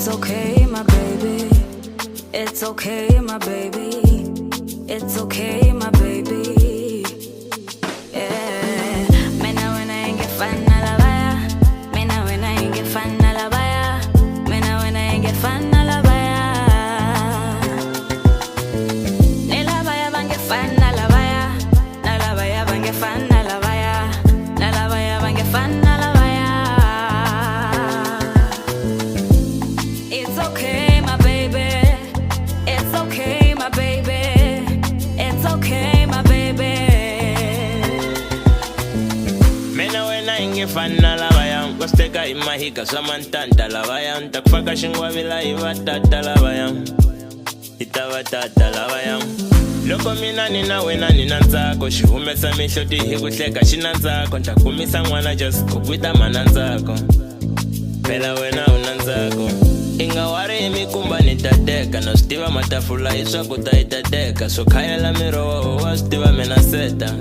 It's okay, my baby. It's okay, my baby. It's okay, my baby. Yeah. Mina when I ain't get fun, I love ya. Mina when I ain't get fun, I love ya. Mina when I ain't get fun, I love ya. Nila baya bang get fun, I love ya. Nala baya bang get fun, I love ya. Nala baya bang get fun, I love ya. It's okay, my baby. It's okay, my baby. It's okay, my baby. Mina when I ain't get fun, I love ya. Kosteka imahika samantanta lava ya. Takufaka shingwa vila iwatata lava ya. Itawatata lava ya. Loko mina nina wena nina nzako. Shihumesa mihloti hikuhleka shina nzako. Ntakumisa mwana just kukwita mana nzako. Phela wena una nzako. Inga wari imikumba nitadeka. Nostiva matafula iswakuta itadeka. So khaya la miroho wastiva mena seta.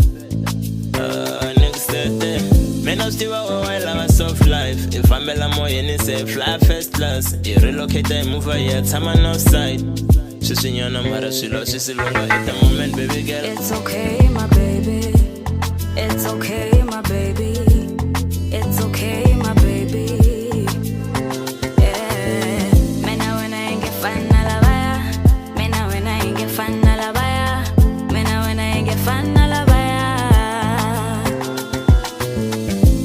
Mina stiva wawela ma soft life. Ifambela moyeni say fly first class. I-relocate imuva yetama no side. Sisinyana mara silo sisilunga at the moment baby girl. It's okay, my baby. It's okay, my baby. It's okay, my baby. Yeah. Mina when I ain't get fun, I love ya. Mina when I ain't get fun, I love ya. Mina when I ain't get fun, I love ya.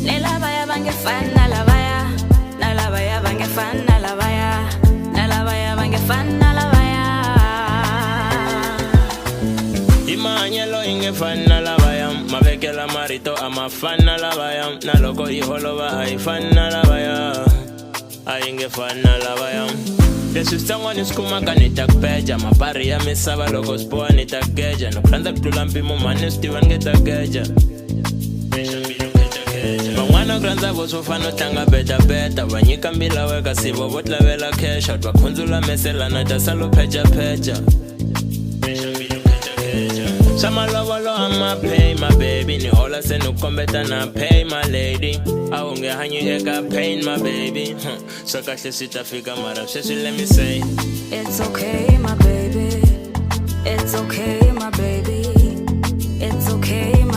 Nila baya bang get fun, I love ya. Nala baya bang get fun, I love ya. Nala baya bang get fun, I love ya. Imanyelo ingefana labayam. Mavekela marito amafana labayam. Naloko iholova haifana labaya. Aingefana labayam. Lesustangwa niskuma kanitakupeja. Mapari ya misaba loko spoa nitakeja. Nokranda kutulampi mumane Steven getakeja. Bangwana kranza vosofano tanga beta. Wanyika mbila weka sivo votla vela kesha. Twakunzula mesela na tasalo peja. Sama lovalo I'ma pay my baby. Ni hola se no kombeta na pay my lady. Aunge hanyi eka pain my baby. So kahle sitafika mara sesi let me say. It's okay, my baby. It's okay, my baby. It's okay, my